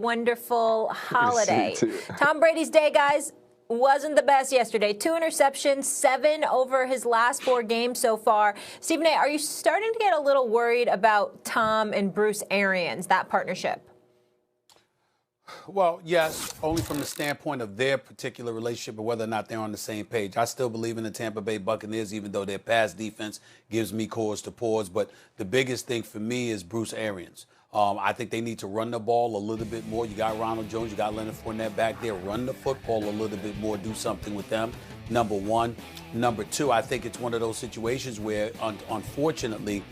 wonderful holiday. Tom Brady's day, guys, wasn't the best yesterday. 2 interceptions, 7 over his last 4 games so far. Stephen A., are you starting to get a little worried about Tom and Bruce Arians, that partnership? Well, yes, only from the standpoint of their particular relationship and whether or not they're on the same page. I still believe in the Tampa Bay Buccaneers, even though their pass defense gives me cause to pause. But the biggest thing for me is Bruce Arians. I think they need to run the ball a little bit more. You got Ronald Jones, you got Leonard Fournette back there. Run the football a little bit more. Do something with them, number one. Number two, I think it's one of those situations where, unfortunately,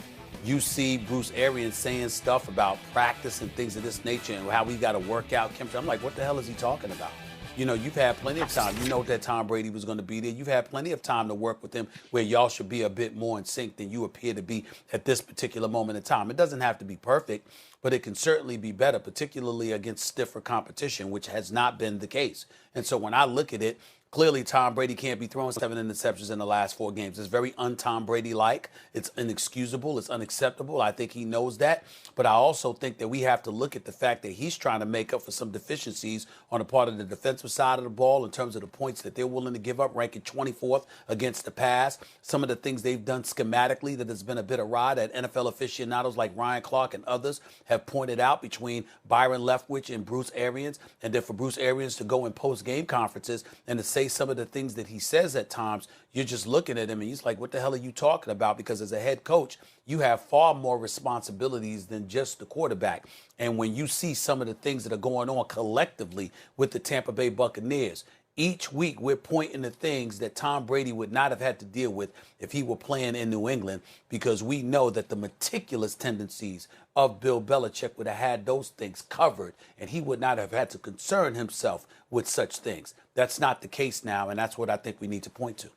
you see Bruce Arians saying stuff about practice and things of this nature and how we got to work out chemistry. I'm like, what the hell is he talking about? You know, you've had plenty of time. You know that Tom Brady was going to be there. You've had plenty of time to work with him where y'all should be a bit more in sync than you appear to be at this particular moment in time. It doesn't have to be perfect, but it can certainly be better, particularly against stiffer competition, which has not been the case. And so when I look at it, clearly, Tom Brady can't be throwing 7 interceptions in the last 4 games. It's very un-Tom Brady-like. It's inexcusable. It's unacceptable. I think he knows that. But I also think that we have to look at the fact that he's trying to make up for some deficiencies on the part of the defensive side of the ball in terms of the points that they're willing to give up, ranking 24th against the pass. Some of the things they've done schematically that has been a bit awry that NFL aficionados like Ryan Clark and others have pointed out between Byron Leftwich and Bruce Arians. And then for Bruce Arians to go in post-game conferences and to say some of the things that he says at times, you're just looking at him and he's like, what the hell are you talking about? Because as a head coach, you have far more responsibilities than just the quarterback. And when you see some of the things that are going on collectively with the Tampa Bay Buccaneers, each week we're pointing to things that Tom Brady would not have had to deal with if he were playing in New England, because we know that the meticulous tendencies of Bill Belichick would have had those things covered, and he would not have had to concern himself with such things. That's not the case now, and that's what I think we need to point to.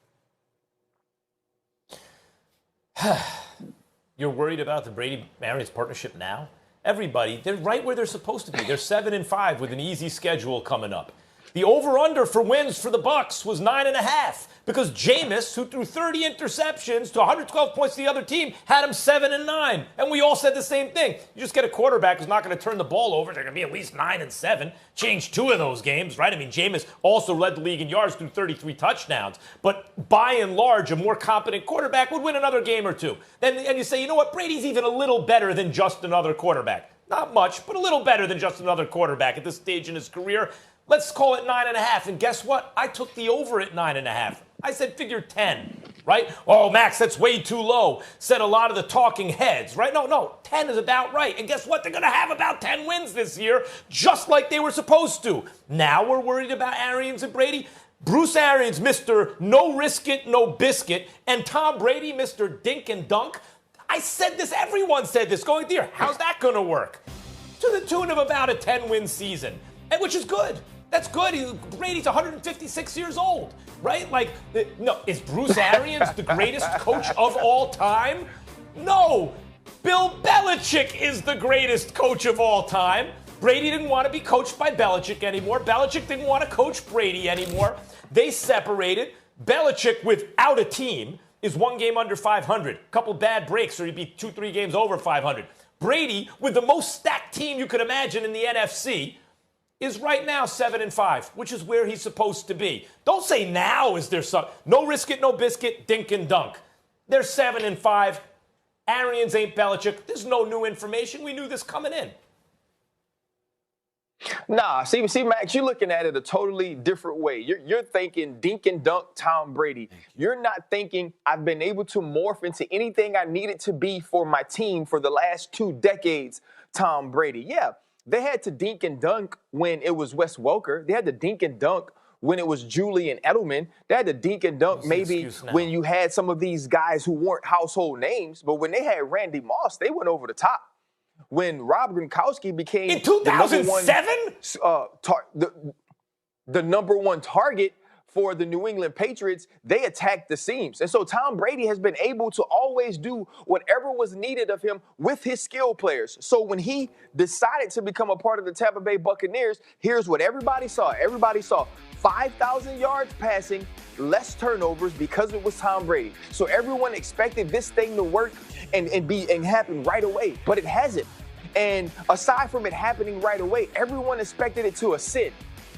You're worried about the Brady-Arians partnership now? Everybody, they're right where they're supposed to be. They're 7-5 with an easy schedule coming up. The over-under for wins for the Bucs was 9.5 because Jameis, who threw 30 interceptions to 112 points to the other team, had him 7-9. And we all said the same thing. You just get a quarterback who's not going to turn the ball over. They're going to be at least 9-7. Change 2 of those games, right? I mean, Jameis also led the league in yards through 33 touchdowns. But by and large, a more competent quarterback would win another game or 2. And you say, you know what? Brady's even a little better than just another quarterback. Not much, but a little better than just another quarterback at this stage in his career. Let's call it 9.5. And guess what? I took the over at 9.5. I said figure 10, right? Oh, Max, that's way too low, said a lot of the talking heads, right? No, 10 is about right. And guess what? They're going to have about 10 wins this year, just like they were supposed to. Now we're worried about Arians and Brady. Bruce Arians, Mr. No Risk It, No Biscuit, and Tom Brady, Mr. Dink and Dunk. I said this. Everyone said this going through. How's that going to work? To the tune of about a 10-win season, which is good. That's good. Brady's 156 years old, right? No, is Bruce Arians the greatest coach of all time? No. Bill Belichick is the greatest coach of all time. Brady didn't want to be coached by Belichick anymore. Belichick didn't want to coach Brady anymore. They separated. Belichick, without a team, is 1 game under 500. A couple bad breaks, or he'd be 2-3 games over 500. Brady, with the most stacked team you could imagine in the NFC, is right now 7-5, which is where he's supposed to be. Don't say now is there some. No risk it, no biscuit, dink and dunk. They're 7-5. Arians ain't Belichick. There's no new information. We knew this coming in. Nah, see, Max, you're looking at it a totally different way. You're thinking dink and dunk Tom Brady. You're not thinking I've been able to morph into anything I needed to be for my team for the last 2 decades, Tom Brady. Yeah. They had to dink and dunk when it was Wes Welker. They had to dink and dunk when it was Julian Edelman. They had to dink and dunk maybe when you had some of these guys who weren't household names. But when they had Randy Moss, they went over the top. When Rob Gronkowski became in 2007, the number one target for the New England Patriots, they attacked the seams. And so Tom Brady has been able to always do whatever was needed of him with his skill players. So when he decided to become a part of the Tampa Bay Buccaneers, here's what everybody saw. Everybody saw 5,000 yards passing, less turnovers because it was Tom Brady. So everyone expected this thing to work and happen right away, but it hasn't. And aside from it happening right away, everyone expected it to ascend.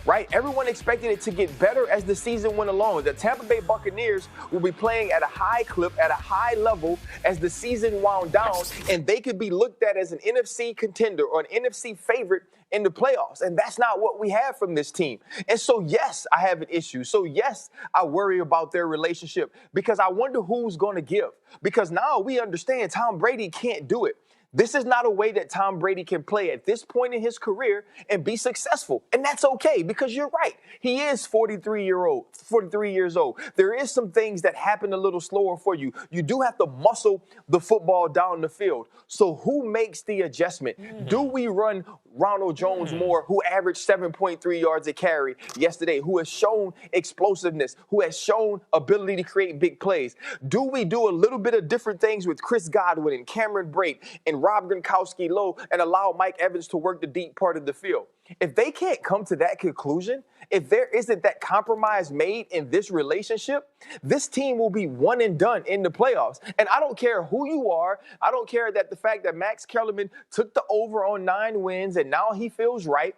Right? Everyone expected it to get better as the season went along. The Tampa Bay Buccaneers will be playing at a high clip, at a high level as the season wound down, and they could be looked at as an NFC contender or an NFC favorite in the playoffs. And that's not what we have from this team. And so, yes, I have an issue. So, yes, I worry about their relationship because I wonder who's going to give. Because now we understand Tom Brady can't do it. This is not a way that Tom Brady can play at this point in his career and be successful. And that's okay because you're right. He is 43 years old. There is some things that happen a little slower for you. You do have to muscle the football down the field. So who makes the adjustment? Do we run Ronald Jones more, who averaged 7.3 yards a carry yesterday, who has shown explosiveness, who has shown ability to create big plays? Do we do a little bit of different things with Chris Godwin and Cameron Brate and Rob Gronkowski-Low and allow Mike Evans to work the deep part of the field? If they can't come to that conclusion, if there isn't that compromise made in this relationship, this team will be one and done in the playoffs. And I don't care who you are. I don't care that the fact that Max Kellerman took the over on 9 wins and now he feels right.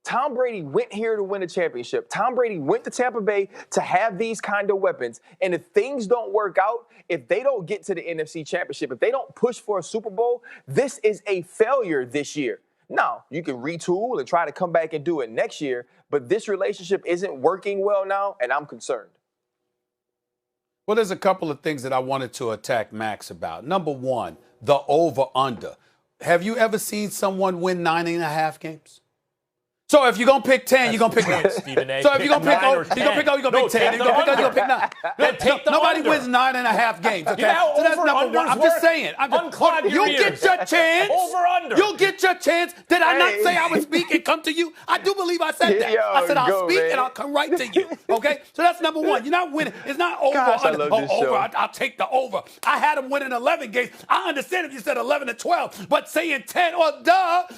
Tom Brady went here to win a championship. Tom Brady went to Tampa Bay to have these kind of weapons. And if things don't work out, if they don't get to the NFC Championship, if they don't push for a Super Bowl, this is a failure this year. Now, you can retool and try to come back and do it next year, but this relationship isn't working well now, and I'm concerned. Well, there's a couple of things that I wanted to attack Max about. Number one, the over-under. Have you ever seen someone win 9.5 games? So if you're going to pick 10, you're going to pick 9. Stephen A. So if you're going to pick 0, pick you're going to pick 0, you're going to pick 10. You're going to pick 0, you're going to pick 9. Nobody wins 9.5 games, okay? So that's number one. I'm just saying. You'll get your chance. Over-under. You'll get your chance. Did I not say I would speak and come to you? I do believe I said that. I said I'll speak and I'll come right to you, okay? So that's number one. You're not winning. It's not over. I'll take the over. I had them winning 11 games. I understand if you said 11 to 12, but saying 10 or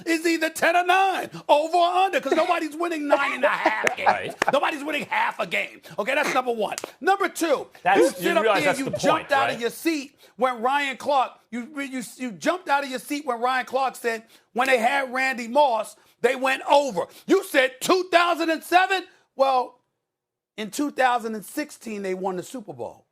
is either 10 or 9, over or under. Because nobody's winning 9.5 games. Right. Nobody's winning half a game. Okay, that's number one. Number two, you sit up there and you jumped out of your seat when Ryan Clark, you jumped out of your seat when Ryan Clark said when they had Randy Moss, they went over. You said 2007? Well, in 2016, they won the Super Bowl.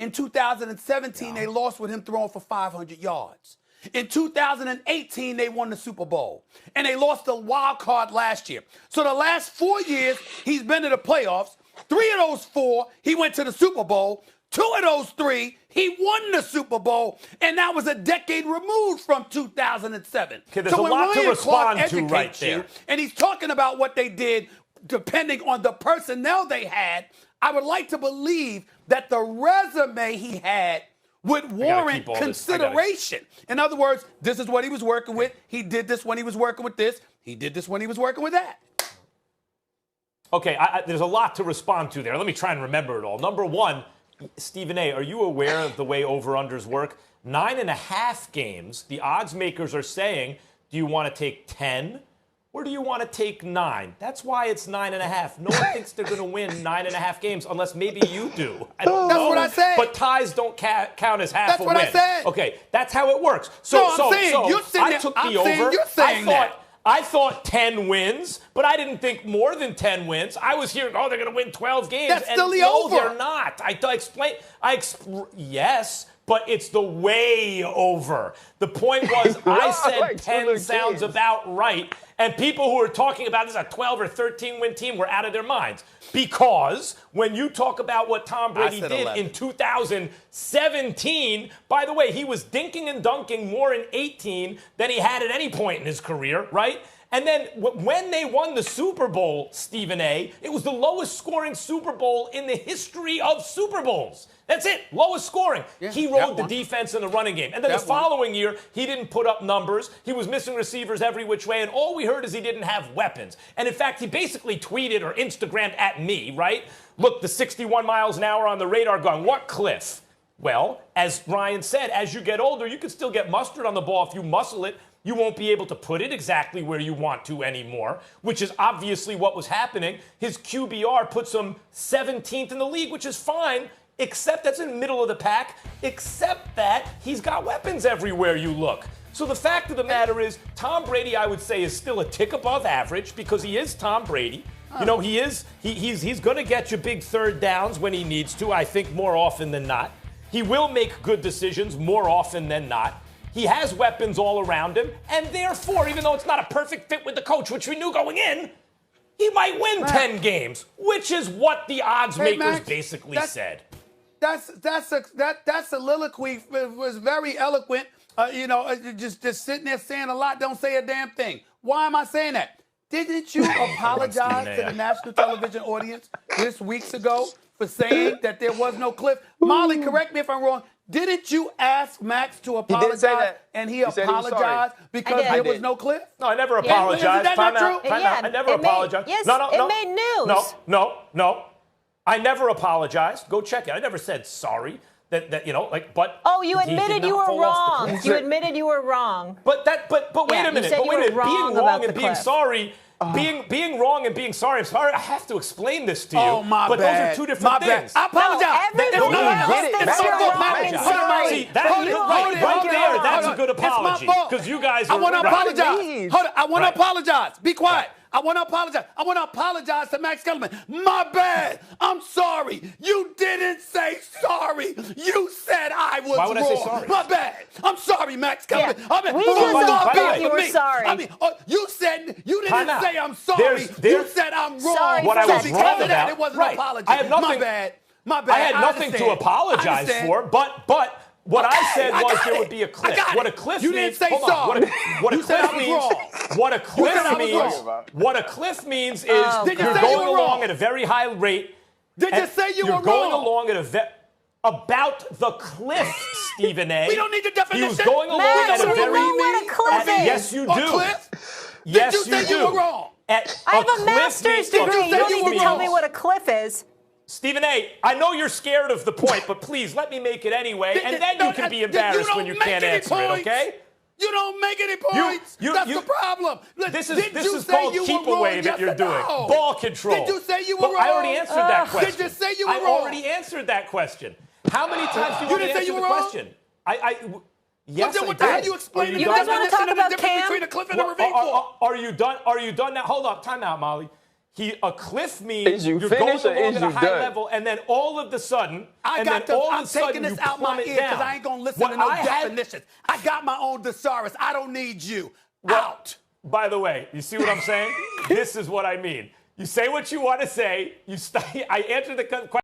In 2017, they lost with him throwing for 500 yards. In 2018, they won the Super Bowl. And they lost the wild card last year. So the last 4 years, he's been to the playoffs. 3 of those 4, he went to the Super Bowl. 2 of those 3, he won the Super Bowl. And that was a decade removed from 2007. Okay, there's a lot to respond to right there. And he's talking about what they did depending on the personnel they had. I would like to believe that the resume he had would warrant consideration. In other words, this is what he was working with. He did this when he was working with this. He did this when he was working with that. Okay, there's a lot to respond to there. Let me try and remember it all. Number one, Stephen A., are you aware of the way over-unders work? 9.5 games, the odds makers are saying, do you want to take 10? Or do you want to take 9? That's why it's 9.5. No one thinks they're going to win 9.5 games unless maybe you do. I don't know. That's what I said. But ties don't count as half a win. That's what I said. Okay, that's how it works. I took the over. I thought 10 wins, but I didn't think more than 10 wins. I was hearing, they're going to win 12 games. That's still the over. No, they're not. Yes, but it's the way over. The point was, I said like 10 sounds about right, and people who are talking about this a 12 or 13 win team were out of their minds. Because when you talk about what Tom Brady did 11. In 2017, by the way, he was dinking and dunking more in 18 than he had at any point in his career, right? And then when they won the Super Bowl, Stephen A., it was the lowest scoring Super Bowl in the history of Super Bowls. That's it. Lowest scoring. Yeah, he rode the defense in the running game. And then the following year, he didn't put up numbers. He was missing receivers every which way. And all we heard is he didn't have weapons. And in fact, he basically tweeted or Instagrammed at me, right? Look, the 61 miles an hour on the radar gun. What cliff? Well, as Ryan said, as you get older, you can still get mustard on the ball if you muscle it. You won't be able to put it exactly where you want to anymore, which is obviously what was happening. His QBR puts him 17th in the league, which is fine, except that's in the middle of the pack, except that he's got weapons everywhere you look. So the fact of the matter is, Tom Brady, I would say, is still a tick above average because he is Tom Brady. You know, he's going to get you big third downs when he needs to, I think, more often than not. He will make good decisions more often than not. He has weapons all around him, and therefore, even though it's not a perfect fit with the coach, which we knew going in, he might win 10 games, which is what the odds makers Max, basically said. That soliloquy was very eloquent. Just sitting there saying a lot, don't say a damn thing. Why am I saying that? Didn't you apologize to the national television audience this weeks ago for saying that there was no cliff? Molly, correct me if I'm wrong. Didn't you ask Max to apologize and he apologized because there was no cliff? No, I never apologized. Is that not true? I never apologized. Yes, no. it made news. No. I never apologized. Go check it. I never said sorry. But oh, you admitted you were wrong. You admitted you were wrong. But wait a minute. Being wrong and being sorry. Being wrong and being sorry. I'm sorry. I have to explain this to you. Oh, my but bad. Those are two different things. I apologize. That's a good apology. Because you guys are I want to apologize. Hold on. I want to Right. apologize. Be quiet. I want to apologize. I want to apologize to Max Kellerman. My bad. I'm sorry. You didn't say sorry. You said I was wrong. Why would I say sorry? My bad. I'm sorry, Max Kellerman. Yeah. We just thought you were sorry. You said you didn't say I'm sorry. You said I'm wrong. Sorry what I was wrong about. That it wasn't an apology. I have nothing. My bad. I had nothing to apologize for. But what I said was there would be a cliff. What a cliff means. You didn't say sorry. What a cliff means. What a cliff means is you're going along at a very high rate. Did you say you were wrong? You're going along at about the cliff, Stephen A. We don't need the definition. He was going along Max, at a we very. know what a cliff is. Yes, you do. A cliff? Yes, Did you say you were wrong? I have a master's degree. You don't need to tell me what a cliff is. Stephen A., I know you're scared of the point, but please let me make it anyway, and then you can be embarrassed when you can't answer it, okay? You don't make any points. That's the problem. This is called keep away that you're doing. Ball control. Did you say you were wrong? I already answered that question. Did you say you were wrong? I already answered that question. How many times do you want me to answer the question? Yes, what the hell you explaining? You guys want to talk about Cam? Between a cliff and a ravine for? Are you done? Are you done now? Hold up. Time out, Molly. A cliff means you're going along at a high level, and then all of a sudden, I'm taking this out my ear because I ain't going to listen to no definitions. I got my own thesaurus. I don't need you. Out. By the way, you see what I'm saying? This is what I mean. You say what you want to say. I answer the question.